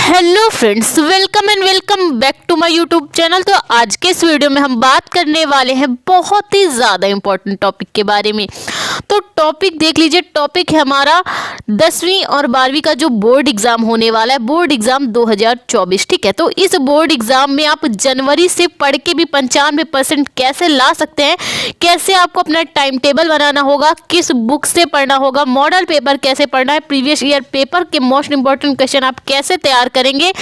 Hello friends, welcome and welcome back to my YouTube channel. तो आज के इस वीडियो में हम बात करने वाले हैं बहुत ही ज़्यादा इम्पोर्टेंट टॉपिक के बारे में। तो टॉपिक देख लीजिए, टॉपिक है हमारा 10वीं और 12वीं का जो बोर्ड एग्ज़ाम होने वाला है, बोर्ड एग्ज़ाम 2024। ठीक है, तो इस बोर्ड एग्ज़ाम में आप जनवरी से पढ़ के भी 95% कैसे ला सकते हैं, कैसे आपको अपना टाइम टेबल बनाना होगा, किस बुक से पढ़ना होगा, मॉडल पेपर कैसे पढ़ना है, प्रीवियस ईयर पेपर के मोस्ट इंपॉर्टेंट क्वेश्चन आप कैसे तैयार करेंगे,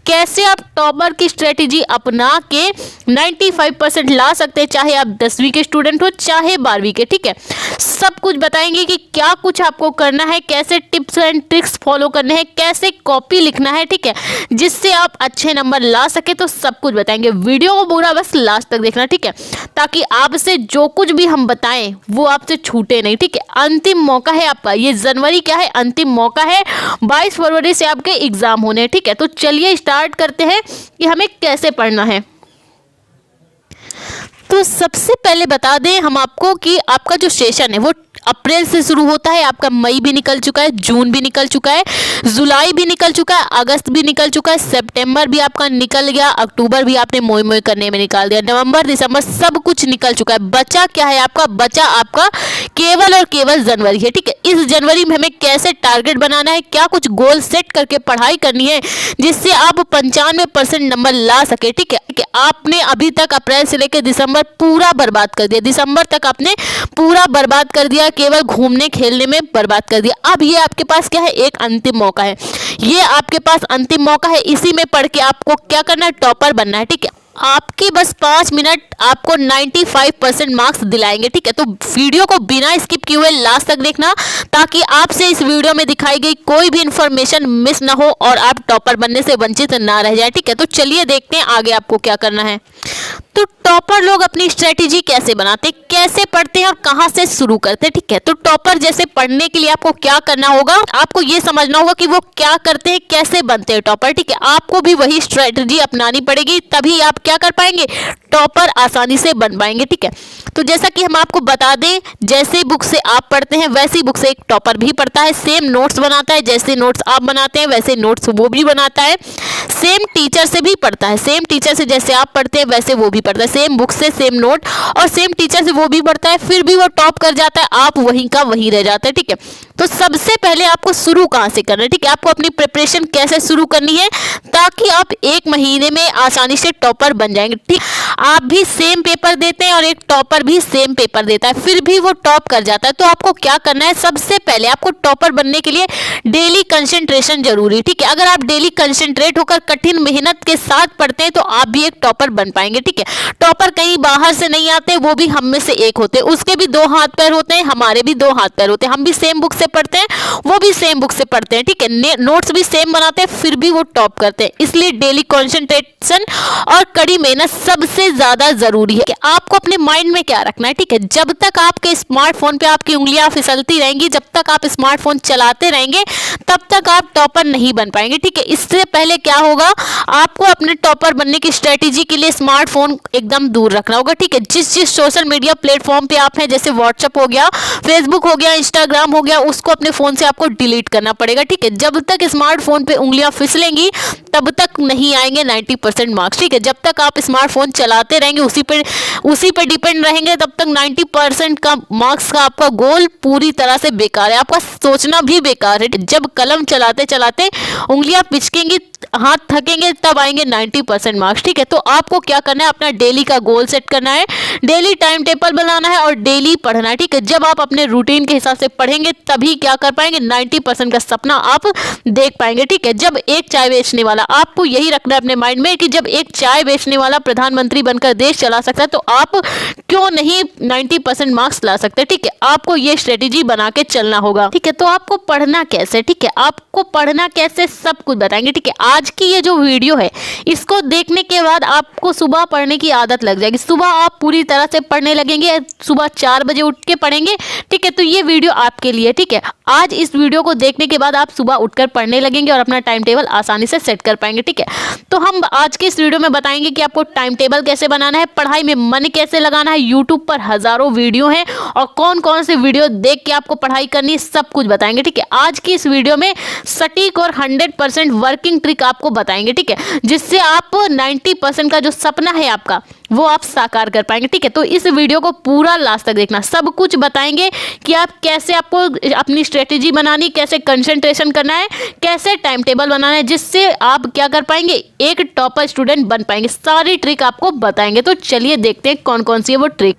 कैसे आप टॉपर की स्ट्रेटेजी अपना के 95% ला सकते हैं, चाहे आप 10वीं के स्टूडेंट हो चाहे 12वीं के। ठीक है, सब कुछ बताएंगे कि क्या कुछ आपको करना है, कैसे टिप्स एंड ट्रिक्स फॉलो करने हैं, कैसे कॉपी लिखना है, ठीक है, जिससे आप अच्छे नंबर ला सके। तो सब कुछ बताएंगे, वीडियो को पूरा बस लास्ट तक देखना, ठीक है, ताकि आपसे जो कुछ भी हम बताएं वो आपसे छूटे नहीं। ठीक है, अंतिम मौका है आपका, ये जनवरी क्या है, अंतिम मौका है। 22 फरवरी से आपके एग्जाम होने हैं। ठीक है, तो चलिए स्टार्ट करते हैं कि हमें कैसे पढ़ना है। तो सबसे पहले बता दें हम आपको कि आपका जो सेशन है वो अप्रैल से शुरू होता है। आपका मई भी निकल चुका है, जून भी निकल चुका है, जुलाई भी निकल चुका है, अगस्त भी निकल चुका है, सितंबर भी आपका निकल गया, अक्टूबर भी आपने मोई मोई करने में निकाल दिया, नवंबर दिसंबर सब कुछ निकल चुका है। बचा क्या है आपका, बचा आपका केवल और केवल जनवरी है। ठीक है, इस जनवरी में हमें कैसे टारगेट बनाना है, क्या कुछ गोल सेट करके पढ़ाई करनी है जिससे आप 95% नंबर ला सके। ठीक है, आपने अभी तक अप्रैल से लेकर दिसंबर पूरा बर्बाद कर दिया, दिसंबर तक आपने पूरा बर्बाद कर दिया, केवल घूमने खेलने में बर्बाद कर दिया। अब ये आपके पास क्या है, एक अंतिम मौका है, ये आपके पास अंतिम मौका है। इसी में पढ़ के आपको क्या करना है, टॉपर बनना है। ठीक है, आपके बस 5 मिनट आपको 95% मार्क्स दिलाएंगे। ठीक है, तो वीडियो को बिना स्किप किए हुए लास्ट तक देखना, ताकि आपसे इस वीडियो में दिखाई गई कोई भी इंफॉर्मेशन मिस ना हो और आप टॉपर बनने से वंचित ना रह जाए। ठीक है, तो चलिए देखते हैं आगे आपको क्या करना है। तो टॉपर लोग अपनी स्ट्रेटेजी कैसे बनाते हैं, कैसे पढ़ते हैं और कहां से शुरू करते हैं। ठीक है, तो टॉपर जैसे पढ़ने के लिए आपको क्या करना होगा, आपको ये समझना होगा कि वो क्या करते हैं, कैसे बनते हैं टॉपर। ठीक है, आपको भी वही स्ट्रेटेजी अपनानी पड़ेगी, तभी आप क्या कर पाएंगे, टॉपर आसानी से बन पाएंगे। ठीक है, तो जैसा कि हम आपको बता दें, जैसे बुक से आप पढ़ते हैं वैसी बुक से एक टॉपर भी पढ़ता है, सेम नोट्स बनाता है, जैसे नोट्स आप बनाते हैं वैसे नोट्स वो भी बनाता है, सेम टीचर से भी पढ़ता है, सेम टीचर से जैसे आप पढ़ते हैं वैसे वो भी पढ़ता है, सेम बुक से सेम नोट और सेम टीचर से वो भी पढ़ता है, फिर भी वो टॉप कर जाता है, आप वहीं का वहीं रह जाते हैं। ठीक है, तो सबसे पहले आपको शुरू कहाँ से करना है, ठीक है, आपको अपनी प्रिपरेशन कैसे शुरू करनी है ताकि आप 1 महीने में आसानी से टॉपर बन जाएंगे। ठीक, आप भी सेम पेपर देते हैं और एक टॉपर भी सेम पेपर देता है, फिर भी वो टॉप कर जाता है। तो आपको क्या करना है, सबसे पहले आपको टॉपर बनने के लिए डेली कंसंट्रेशन जरूरी है। ठीक है, अगर आप डेली कंसंट्रेट होकर कठिन मेहनत के साथ पढ़ते हैं तो आप भी एक टॉपर बन पाएंगे। ठीक है, टॉपर कहीं बाहर से नहीं आते, वो भी हम में से एक होते हैं, उसके भी 2 हाथ पैर होते हैं, हमारे भी 2 हाथ पैर होते हैं, हम भी सेम बुक से पढ़ते हैं, वो भी सेम बुक से पढ़ते हैं। ठीक है, नोट्स भी सेम बनाते हैं, फिर भी वो टॉप करते हैं। इसलिए डेली कंसंट्रेशन और कड़ी मेहनत सबसे ज्यादा जरूरी है। कि आपको अपने माइंड में क्या रखना है, ठीक है, जब तक आपके स्मार्टफोन पे आपकी उंगलियां फिसलती रहेंगी, जब तक आप स्मार्टफोन चलाते रहेंगे तब तक आप टॉपर नहीं बन पाएंगे। ठीक है, इससे पहले क्या होगा, आपको अपने टॉपर बनने की स्ट्रेटेजी के लिए स्मार्टफोन एकदम दूर रखना होगा। ठीक है, जिस जिस सोशल मीडिया प्लेटफॉर्म पे आप हैं, जैसे व्हाट्सएप हो गया, फेसबुक हो गया, इंस्टाग्राम हो गया, उसको अपने फोन से आपको डिलीट करना पड़ेगा। ठीक है, जब तक स्मार्टफोन पे उंगलियां फिसलेंगी तब तक नहीं आएंगे 90% मार्क्स। ठीक है, जब तक आप स्मार्टफोन चलाते रहेंगे, उसी पे डिपेंड रहेंगे, तब तक 90% का मार्क्स का आपका गोल पूरी तरह से बेकार है, आपका सोचना भी बेकार है। जब कलम चलाते चलाते उंगलियां पिचकेंगी, हाथ थकेंगे, तब आएंगे 90% मार्क्स। ठीक है, तो आपको क्या करना है, अपना डेली का गोल सेट करना है, डेली टाइम टेबल बनाना है और डेली पढ़ना है। ठीक है, जब आप अपने रूटीन के हिसाब से पढ़ेंगे तभी क्या कर पाएंगे, 90% का सपना आप देख पाएंगे। ठीक है, जब एक चाय बेचने वाला, आपको यही रखना है अपने माइंड में कि जब एक चाय बेचने वाला प्रधानमंत्री बनकर देश चला सकता है तो आप क्यों नहीं 90% मार्क्स ला सकते। ठीक है, आपको ये स्ट्रेटेजी बना के चलना होगा। ठीक है, तो आपको पढ़ना कैसे, ठीक है, आपको पढ़ना कैसे सब कुछ बताएंगे। ठीक है, आज की ये जो वीडियो है इसको देखने के बाद आपको सुबह पढ़ने की आदत लग जाएगी, सुबह आप पूरी तरह से पढ़ने लगेंगे, सुबह 4 बजे उठ के पढ़ेंगे। ठीक है, तो ये वीडियो आपके लिए। ठीक है, आज इस वीडियो को देखने के बाद आप सुबह उठकर पढ़ने लगेंगे और अपना टाइम टेबल आसानी से सेट कर पाएंगे। ठीक है, तो हम आज के इस वीडियो में बताएंगे कि आपको टाइम टेबल कैसे बनाना है, पढ़ाई में मन कैसे लगाना है, यूट्यूब पर हजारों वीडियो हैं और कौन कौन से वीडियो देख के आपको पढ़ाई करनी है, सब कुछ बताएंगे। ठीक है, आज की इस वीडियो में सटीक और 100% वर्किंग ट्रिक आपको बताएंगे, ठीक है, जिससे आप 90% का जो सपना है आपका वो आप साकार कर पाएंगे, ठीक है। तो इस वीडियो को पूरा लास्ट तक देखना, सब कुछ बताएंगे कि आप कैसे आपको अपनी स्ट्रेटेजी बनानी, कैसे कंसंट्रेशन करना है, कैसे टाइम टेबल बनाना है, जिससे आप क्या कर पाएंगे, एक टॉपर स्टूडेंट बन पाएंगे। सारी ट्रिक आपको बताएंगे। तो चलिए देखते हैं कौन कौन सी है वो ट्रिक।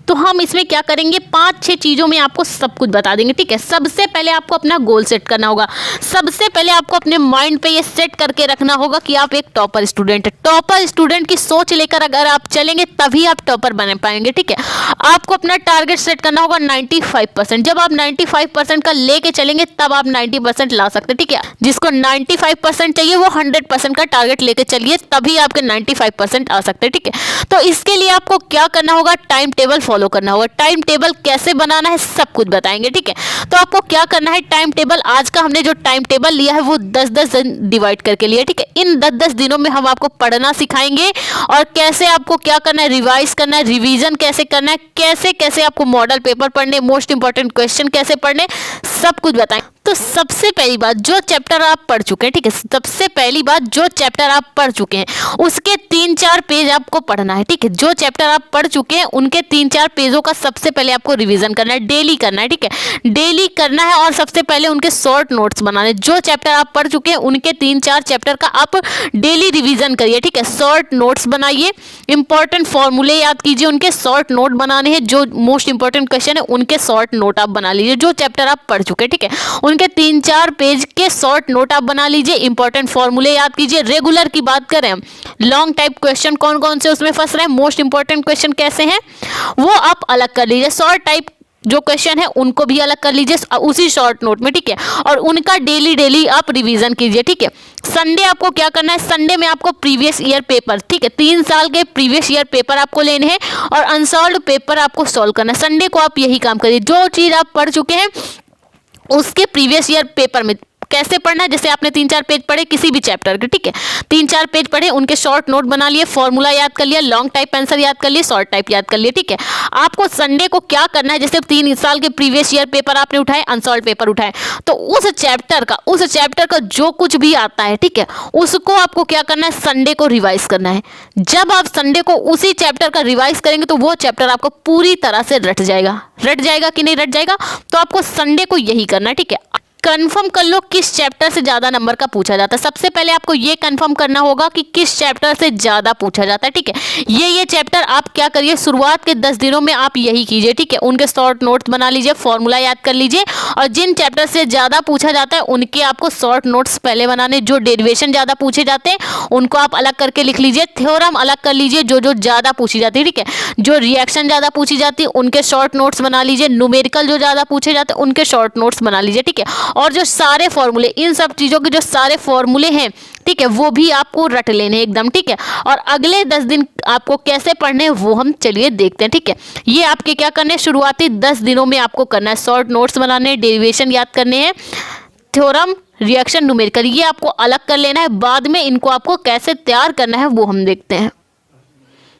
तो हम इसमें क्या करेंगे, 5-6 चीज़ों में आपको सब कुछ बता देंगे, ठीक है। सबसे पहले आपको अपना गोल सेट करना होगा। सबसे पहले आपको अपने माइंड पे ये सेट करके रखना होगा कि आप एक टॉपर स्टूडेंट है। टॉपर स्टूडेंट की सोच लेकर अगर आप चलेंगे तभी आप टॉपर बन पाएंगे, ठीक है। आपको अपना टारगेट सेट करना होगा 95%। जब आप 95% का लेके चलेंगे तब आप 90% ला सकते हैं, ठीक है। जिसको 95% चाहिए वो 100% का टारगेट लेके चलिए, तभी आपके 95% आ सकते हैं, ठीक है। तो इसके लिए आपको क्या करना होगा, टाइम टेबल फॉलो करना होगा। टाइम टेबल कैसे बनाना है सब कुछ बताएंगे, ठीक है। तो आपको क्या करना है, टाइम टेबल आज का हमने जो टाइम टेबल लिया है वो 10-10 दिन डिवाइड करके लिया, ठीक है। इन 10-10 दिनों में हम आपको पढ़ना सिखाएंगे और कैसे आपको क्या करना है, रिवाइज करना है, रिवीजन कैसे करना है, कैसे कैसे आपको मॉडल पेपर पढ़ने, मोस्ट इंपॉर्टेंट क्वेश्चन कैसे पढ़ने, सब कुछ बताएं। तो सबसे पहली बात, जो चैप्टर आप पढ़ चुके हैं, ठीक है, सबसे पहली बात जो चैप्टर आप पढ़ चुके हैं उसके 3-4 पेज आपको पढ़ना है, ठीक है। जो चैप्टर आप पढ़ चुके हैं उनके 3-4 पेजों का सबसे पहले आपको रिवीजन करना है, डेली करना है, ठीक है, डेली करना है। और सबसे पहले उनके शॉर्ट नोट्स बनाने, जो चैप्टर आप पढ़ चुके हैं उनके 3-4 चैप्टर का आप डेली रिवीजन करिए, ठीक है। शॉर्ट नोट्स बनाइए, इंपॉर्टेंट फॉर्मूले याद कीजिए, उनके शॉर्ट नोट बनाने हैं। जो मोस्ट इंपॉर्टेंट क्वेश्चन है उनके शॉर्ट नोट आप बना लीजिए, जो चैप्टर आप पढ़ चुके हैं, ठीक है, उनके 3-4 पेज के शॉर्ट नोट आप बना लीजिए। इंपॉर्टेंट फॉर्मूले याद कीजिए। रेगुलर की बात करें, लॉन्ग टाइप क्वेश्चन कौन कौन से उसमें फंस रहे हैं, मोस्ट इंपॉर्टेंट क्वेश्चन कैसे हैं वो आप अलग कर लीजिए। शॉर्ट टाइप जो क्वेश्चन है उनको भी अलग कर लीजिए उसी शॉर्ट नोट में, ठीक है। और उनका डेली आप रिवीजन कीजिए, ठीक है। संडे आपको क्या करना है, संडे में आपको प्रीवियस ईयर पेपर, ठीक है, 3 साल के प्रीवियस ईयर पेपर आपको लेने हैं और अनसॉल्व्ड पेपर आपको सॉल्व करना है। संडे को आप यही काम करिए। जो चीज़ आप पढ़ चुके हैं उसके प्रीवियस ईयर पेपर में कैसे पढ़ना है, जैसे आपने 3-4 पेज पढ़े किसी भी चैप्टर के, ठीक है, 3-4 पेज पढ़े, उनके शॉर्ट नोट बना लिए, फॉर्मूला याद कर लिया, लॉन्ग टाइप आंसर याद कर लिए, शॉर्ट टाइप याद कर लिए, ठीक है। आपको संडे को क्या करना है, जैसे 3 साल के प्रीवियस ईयर पेपर आपने उठाए, अनसॉल्व पेपर उठाए, तो उस चैप्टर का जो कुछ भी आता है, ठीक है, उसको आपको क्या करना है, संडे को रिवाइज करना है। जब आप संडे को उसी चैप्टर का रिवाइज करेंगे तो वो चैप्टर आपको पूरी तरह से रट जाएगा कि नहीं रट जाएगा। तो आपको संडे को यही करना है, ठीक है। कंफर्म कर लो किस चैप्टर से ज़्यादा नंबर का पूछा जाता है। सबसे पहले आपको ये कंफर्म करना होगा कि किस चैप्टर से ज़्यादा पूछा जाता है, ठीक है। ये चैप्टर आप क्या करिए, शुरुआत के 10 दिनों में आप यही कीजिए, ठीक है। उनके शॉर्ट नोट्स बना लीजिए, फॉर्मूला याद कर लीजिए और जिन चैप्टर से ज़्यादा पूछा जाता है उनके आपको शॉर्ट नोट्स पहले बनाने। जो डेरिवेशन ज़्यादा पूछे जाते हैं उनको आप अलग करके लिख लीजिए, थ्योरम अलग कर लीजिए जो ज़्यादा पूछी जाती है, ठीक है। जो रिएक्शन ज़्यादा पूछी जाती है उनके शॉर्ट नोट्स बना लीजिए, न्यूमेरिकल जो ज़्यादा पूछे जाते हैं उनके शॉर्ट नोट्स बना लीजिए, ठीक है। और जो सारे फॉर्मूले, इन सब चीज़ों के जो सारे फॉर्मूले हैं, ठीक है, वो भी आपको रट लेने हैं एकदम, ठीक है। और अगले 10 दिन आपको कैसे पढ़ने हैं वो हम चलिए देखते हैं, ठीक है। ये आपके क्या करने हैं, शुरुआती 10 दिनों में आपको करना है, शॉर्ट नोट्स बनाने, डेरिवेशन याद करने हैं, थ्योरम, रिएक्शन, न्यूमेरिकल, ये आपको अलग कर लेना है। बाद में इनको आपको कैसे तैयार करना है वो हम देखते हैं,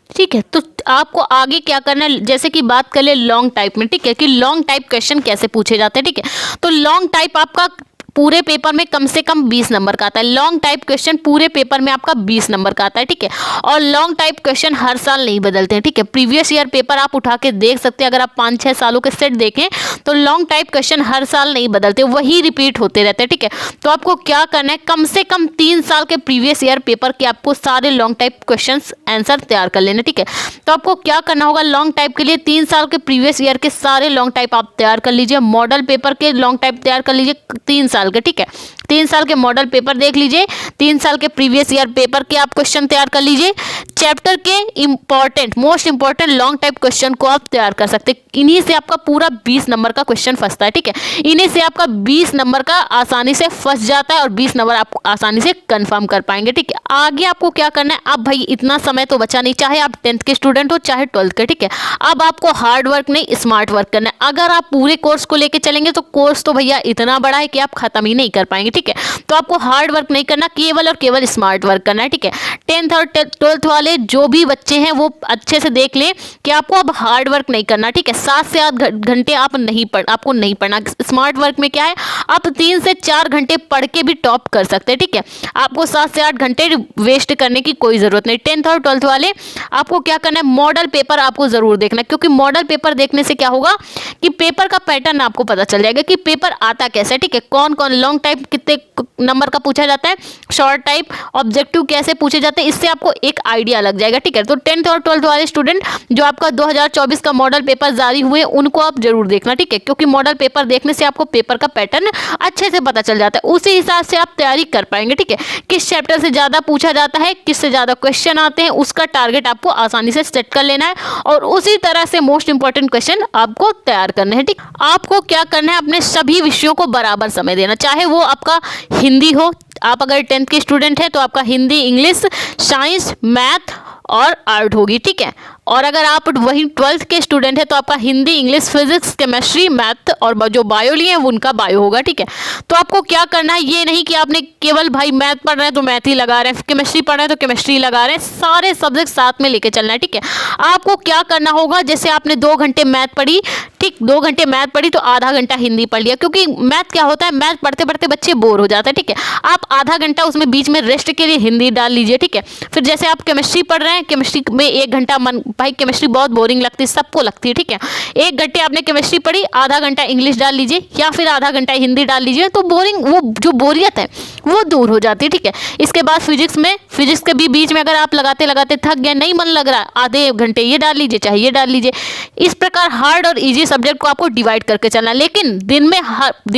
ठीक है। तो आपको आगे क्या करना है, जैसे कि बात कर ले लॉन्ग टाइप में, ठीक है, कि लॉन्ग टाइप क्वेश्चन कैसे पूछे जाते हैं, ठीक है। तो लॉन्ग टाइप आपका पूरे पेपर में कम से कम 20 नंबर का आता है। लॉन्ग टाइप क्वेश्चन पूरे पेपर में आपका 20 नंबर का आता है, ठीक है। और लॉन्ग टाइप क्वेश्चन हर साल नहीं बदलते हैं, ठीक है। प्रीवियस ईयर पेपर आप उठा के देख सकते हैं, अगर आप 5-6 सालों के सेट देखें तो लॉन्ग टाइप क्वेश्चन हर साल नहीं बदलते, वही रिपीट होते रहते हैं, ठीक है। तो आपको क्या करना है, कम से कम 3 साल के प्रीवियस ईयर पेपर के आपको सारे लॉन्ग टाइप क्वेश्चन आंसर तैयार कर लेने, ठीक है। तो आपको क्या करना होगा, लॉन्ग टाइप के लिए 3 साल के प्रीवियस ईयर के सारे लॉन्ग टाइप आप तैयार कर लीजिए, मॉडल पेपर के लॉन्ग टाइप तैयार कर लीजिए 3 साल के, ठीक है। 3 साल के मॉडल पेपर देख लीजिए, 3 साल के प्रीवियस ईयर पेपर के आप क्वेश्चन तैयार कर लीजिए। चैप्टर के important, most important long type question को आप तैयार कर सकते हैं। इन्हीं से आपका पूरा 20 नंबर का क्वेश्चन फंसता है, ठीक है। इन्हीं से आपका 20 नंबर का आसानी से फंस जाता है और 20 नंबर आप आसानी से कंफर्म कर पाएंगे, ठीक है। आगे आपको क्या करना है, अब भाई इतना समय तो बचा नहीं, चाहे आप 10th के स्टूडेंट हो चाहे 12th के, ठीक है। अब आपको हार्ड वर्क नहीं स्मार्ट वर्क करना है। अगर आप पूरे कोर्स को लेके चलेंगे तो कोर्स तो भैया इतना बड़ा है कि आप खत्म ही नहीं कर पाएंगे, ठीक है। ठीक है। तो आपको हार्ड वर्क नहीं करना, केवल और केवल स्मार्ट वर्क करना है, ठीक है। 10th और 12th वाले जो भी बच्चे हैं वो अच्छे से देख लें कि आपको अब हार्ड वर्क नहीं करना, ठीक है। 7 से 8 घंटे आपको नहीं पढ़ना। स्मार्ट वर्क में क्या है, आप 3 से 4 घंटे पढ़ के भी टॉप कर सकते हैं, ठीक है। आपको 7 से 8 घंटे वेस्ट करने की कोई जरूरत नहीं। 10th और 12th वाले आपको क्या करना है, मॉडल पेपर आपको जरूर देखना है, क्योंकि मॉडल पेपर देखने से क्या होगा कि पेपर का पैटर्न आपको पता चल जाएगा कि पेपर आता कैसे है, ठीक है। कौन कौन लॉन्ग टाइप कितने नंबर का पूछा जाता है, शॉर्ट टाइप ऑब्जेक्टिव कैसे पूछे जाते हैं, इससे आपको एक आइडिया लग जाएगा, ठीक है। तो 10th और 12th वाले स्टूडेंट जो आपका 2024 का मॉडल पेपर जारी हुए उनको आप जरूर देखना, ठीक है, क्योंकि मॉडल पेपर देखने से आपको पेपर का पैटर्न अच्छे से पता चल जाता है। उसी हिसाब से आप तैयारी कर पाएंगे, ठीक है। किस चैप्टर से ज्यादा पूछा जाता है, किससे ज्यादा क्वेश्चन आते हैं, उसका टारगेट आपको आसानी से सेट कर लेना है और उसी तरह से मोस्ट इंपॉर्टेंट क्वेश्चन आपको तैयार करने हैं, ठीक। आपको क्या करना है, अपने सभी विषयों को बराबर समय देना, चाहे वो आपका हिंदी हो, आप अगर 10th के स्टूडेंट हैं तो आपका हिंदी, इंग्लिश, साइंस, मैथ और आर्ट होगी, ठीक है। और अगर आप वही 12th के स्टूडेंट हैं तो आपका Hindi, English, physics, chemistry, math और जो बायो लिए हैं वो उनका बायो होगा, ठीक है। तो आपको क्या करना है, ये नहीं कि आपने केवल भाई मैथ पढ़ रहे हैं तो मैथ ही लगा रहे हैं, केमिस्ट्री पढ़ रहे हैं तो केमिस्ट्री लगा रहे हैं, सारे सब्जेक्ट साथ में लेके चलना है, ठीक है। आपको क्या करना होगा, जैसे आपने 2 घंटे मैथ पढ़ी, ठीक, 2 घंटे मैथ पढ़ी तो आधा घंटा हिंदी पढ़ लिया, क्योंकि मैथ क्या होता है, मैथ पढ़ते पढ़ते बच्चे बोर हो जाते हैं, ठीक है। आप आधा घंटा उसमें बीच में रेस्ट के लिए हिंदी डाल लीजिए, ठीक है। फिर जैसे आप केमिस्ट्री पढ़ रहे हैं, केमिस्ट्री में 1 घंटा भाई केमिस्ट्री बहुत बोरिंग लगती है, सबको लगती है, ठीक है। 1 घंटे आपने केमिस्ट्री पढ़ी, आधा घंटा इंग्लिश डाल लीजिए या फिर आधा घंटा हिंदी डाल लीजिए, तो वो जो बोरियत है वो दूर हो जाती है, ठीक है। इसके बाद फिजिक्स के भी बीच में अगर आप लगाते लगाते थक गए, नहीं मन लग रहा, आधे घंटे ये डाल लीजिए, चाहे ये डाल लीजिए। इस प्रकार हार्ड और इजी सब्जेक्ट को आपको डिवाइड करके चलना है, लेकिन दिन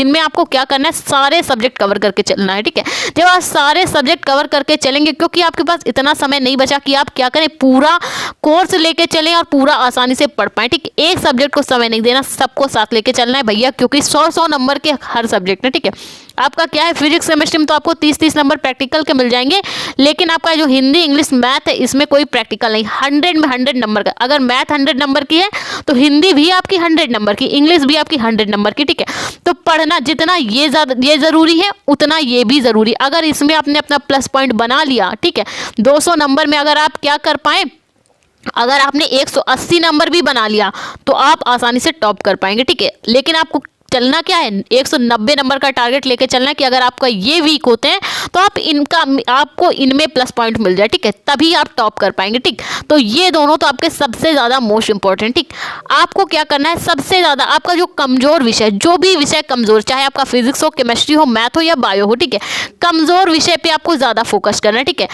में आपको क्या करना है, सारे सब्जेक्ट कवर करके चलना है, ठीक है। जब आप सारे सब्जेक्ट कवर करके चलेंगे, क्योंकि आपके पास इतना समय नहीं बचा कि आप क्या करें, पूरा कोर्स लेके चलें और पूरा आसानी से पढ़ पाएं, ठीक है। एक सब्जेक्ट को समय नहीं देना, सबको साथ लेके चलना है भैया, क्योंकि 100 नंबर के हर सब्जेक्ट है, ठीक है। आपका क्या है, फिजिक्स केमिस्ट्री में तो आपको 30 नंबर प्रैक्टिकल के मिल जाएंगे, लेकिन आपका जो हिंदी, इंग्लिश, मैथ है इसमें कोई प्रैक्टिकल नहीं। 100 में 100 नंबर का, अगर मैथ 100 नंबर की है तो हिंदी भी आपकी 100 नंबर की, इंग्लिश भी आपकी 100 नंबर की, ठीक है। तो पढ़ना जितना ये जरूरी है उतना ये भी जरूरी। अगर इसमें आपने अपना प्लस पॉइंट बना लिया, ठीक है, 200 नंबर में अगर आप क्या कर पाए, अगर आपने 180 नंबर भी बना लिया तो आप आसानी से टॉप कर पाएंगे, ठीक है। लेकिन आपको चलना क्या है, 190 नंबर का टारगेट लेके चलना है कि अगर आपका ये वीक होते हैं तो आपको इनमें प्लस पॉइंट मिल जाए, ठीक है, तभी आप टॉप कर पाएंगे, ठीक। तो ये दोनों तो आपके सबसे ज़्यादा मोस्ट इंपॉर्टेंट, ठीक। आपको क्या करना है, सबसे ज़्यादा आपका जो कमज़ोर विषय, जो भी विषय कमज़ोर, चाहे आपका फिजिक्स हो, केमिस्ट्री हो, मैथ हो या बायो हो, ठीक है, कमज़ोर विषय पर आपको ज़्यादा फोकस करना है, ठीक है।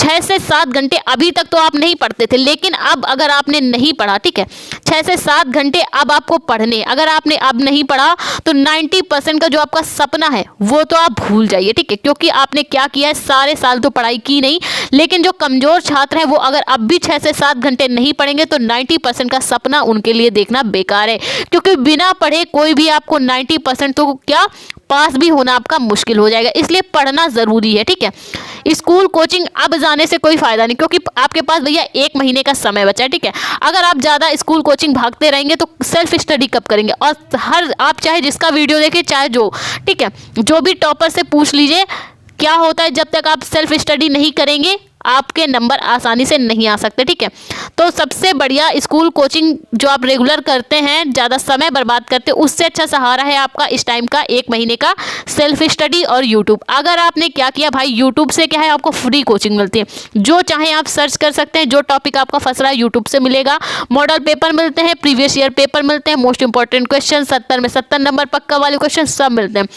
6 से 7 घंटे अभी तक तो आप नहीं पढ़ते थे, लेकिन अब अगर आपने नहीं पढ़ा, ठीक है, 6 से 7 घंटे अब आपको पढ़ने, अगर आपने अब नहीं पढ़ा तो 90% का जो आपका सपना है वो तो आप भूल जाइए, ठीक है, क्योंकि आपने क्या किया है, सारे साल तो पढ़ाई की नहीं। लेकिन जो कमजोर छात्र हैं वो अगर अब भी 6 से 7 घंटे नहीं पढ़ेंगे तो 90% का सपना उनके लिए देखना बेकार है, क्योंकि बिना पढ़े कोई भी आपको 90% तो क्या पास भी होना आपका मुश्किल हो जाएगा। इसलिए पढ़ना जरूरी है, ठीक है। स्कूल कोचिंग अब जाने से कोई फायदा नहीं, क्योंकि आपके पास भैया 1 महीने का समय बचा है, ठीक है। अगर आप ज्यादा स्कूल कोचिंग भागते रहेंगे तो सेल्फ स्टडी कब करेंगे, और आप चाहे जिसका वीडियो देखें, चाहे जो, ठीक है, जो भी टॉपर से पूछ लीजिए क्या होता है, जब तक आप सेल्फ स्टडी नहीं करेंगे आपके नंबर आसानी से नहीं आ सकते, ठीक है। तो सबसे बढ़िया स्कूल कोचिंग जो आप रेगुलर करते हैं, ज़्यादा समय बर्बाद करते हैं, उससे अच्छा सहारा है आपका इस टाइम का 1 महीने का सेल्फ स्टडी और यूट्यूब। अगर आपने क्या किया भाई, यूट्यूब से क्या है, आपको फ्री कोचिंग मिलती है, जो चाहे आप सर्च कर सकते हैं, जो टॉपिक आपका फंस रहा है यूट्यूब से मिलेगा। मॉडल पेपर मिलते हैं, प्रीवियस ईयर पेपर मिलते हैं, मोस्ट इंपॉर्टेंट क्वेश्चन 70 में 70 नंबर पक्का वाले क्वेश्चन सब मिलते हैं।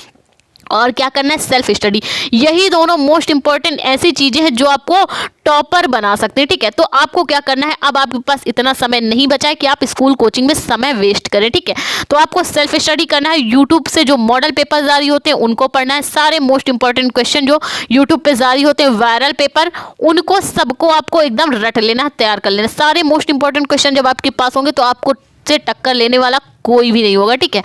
और क्या करना है, सेल्फ स्टडी। यही दोनों मोस्ट इंपॉर्टेंट ऐसी चीजें हैं जो आपको टॉपर बना सकते हैं, ठीक है। तो आपको क्या करना है, अब आपके पास इतना समय नहीं बचा है कि आप स्कूल कोचिंग में समय वेस्ट करें, ठीक है। तो आपको सेल्फ स्टडी करना है, यूट्यूब से जो मॉडल पेपर जारी होते हैं उनको पढ़ना है, सारे मोस्ट इंपॉर्टेंट क्वेश्चन जो यूट्यूब पे जारी होते हैं, वायरल पेपर, उनको सबको आपको एकदम रट लेना, तैयार कर लेना। सारे मोस्ट इंपॉर्टेंट क्वेश्चन जब आपके पास होंगे तो आपको से टक्कर लेने वाला कोई भी नहीं होगा, ठीक है।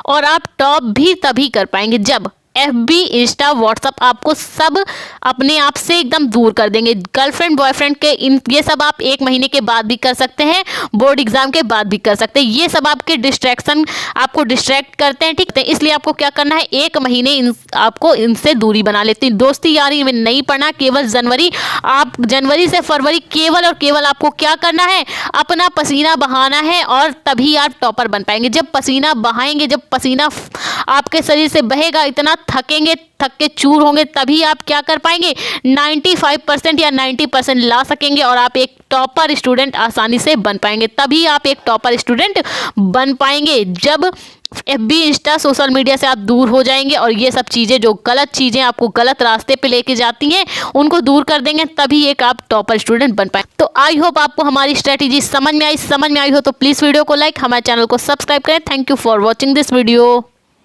और आप टॉप भी तभी कर पाएंगे जब FB, इंस्टा, व्हाट्सअप आपको सब अपने आप से एकदम दूर कर देंगे। गर्लफ्रेंड बॉयफ्रेंड के ये सब आप 1 महीने के बाद भी कर सकते हैं, बोर्ड एग्जाम के बाद भी कर सकते हैं। ये सब आपके डिस्ट्रैक्शन आपको डिस्ट्रैक्ट करते हैं, ठीक है। इसलिए आपको क्या करना है, 1 महीने आपको इनसे दूरी बना लेती है। दोस्ती यारी में नहीं पढ़ना, केवल जनवरी से फरवरी केवल और केवल आपको क्या करना है, अपना पसीना बहाना है और तभी आप टॉपर बन पाएंगे। जब पसीना बहाएंगे, जब पसीना आपके शरीर से बहेगा, इतना थकेंगे, थक के चूर होंगे, तभी आप क्या कर पाएंगे, 95% या 90% ला सकेंगे और आप एक टॉपर स्टूडेंट आसानी से बन पाएंगे। तभी आप एक टॉपर स्टूडेंट बन पाएंगे जब FB, इंस्टा, सोशल मीडिया से आप दूर हो जाएंगे और ये सब चीज़ें जो गलत चीज़ें आपको गलत रास्ते पे लेके जाती हैं उनको दूर कर देंगे, तभी एक आप टॉपर स्टूडेंट बन पाए। तो आई होप आपको हमारी स्ट्रेटेजी समझ में आई हो तो प्लीज़ वीडियो को लाइक, हमारे चैनल को सब्सक्राइब करें। Thank you for watching this video.